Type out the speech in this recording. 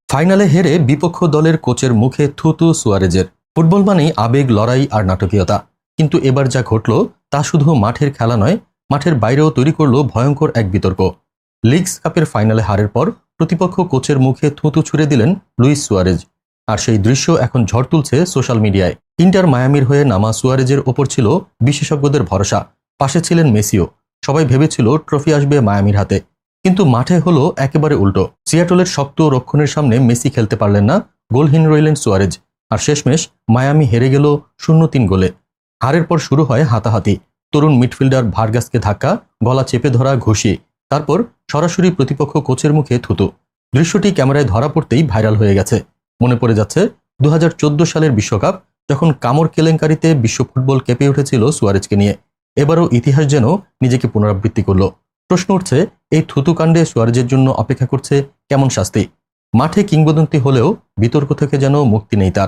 ফাইনালে হেরে বিপক্ষ দলের কোচের মুখে থুতু সুয়ারেজের। ফুটবল মানেই আবেগ, লড়াই আর নাটকীয়তা। কিন্তু এবার যা ঘটল তা শুধু মাঠের খেলা নয়, মাঠের বাইরেও তৈরি করল ভয়ঙ্কর এক বিতর্ক। লিগস কাপের ফাইনালে হারের পর প্রতিপক্ষ কোচের মুখে থুতু ছুড়ে দিলেন লুইস সুয়ারেজ। আর সেই দৃশ্য এখন ঝড় তুলছে সোশ্যাল মিডিয়ায়। ইন্টার মায়ামির হয়ে নামা সুয়ারেজের ওপর ছিল বিশেষজ্ঞদের ভরসা, পাশে ছিলেন মেসিও। সবাই ভেবেছিল ট্রফি আসবে মায়ামির হাতে, কিন্তু মাঠে হলো একেবারে উল্টো। সিয়াটলের শক্ত রক্ষণের সামনে মেসি খেলতে পারলেন না, গোলহীন রইলেন সুয়ারেজ। আর শেষমেশ মায়ামি হেরে গেল 0-3 গোলে। হারের পর শুরু হয় হাতাহাতি। তরুণ মিডফিল্ডার ভার্গাসকে ধাক্কা, গলা চেপে ধরা, ঘুষি, তারপর সরাসরি প্রতিপক্ষ কোচের মুখে থুতু। দৃশ্যটি ক্যামেরায় ধরা পড়তেই ভাইরাল হয়ে গেছে। মনে পড়ে যাচ্ছে 2014 সালের বিশ্বকাপ, যখন কামড় কেলেঙ্কারিতে বিশ্ব ফুটবল কেঁপে উঠেছিল সুয়ারেজকে নিয়ে। এবারও ইতিহাস যেন নিজেকে পুনরাবৃত্তি করল। প্রশ্ন উঠছে, এই থুতুকাণ্ডে সুয়ারেজের জন্য অপেক্ষা করছে কেমন শাস্তি? মাঠে কিংবদন্তি হলেও বিতর্ক থেকে যেন মুক্তি নেই তার।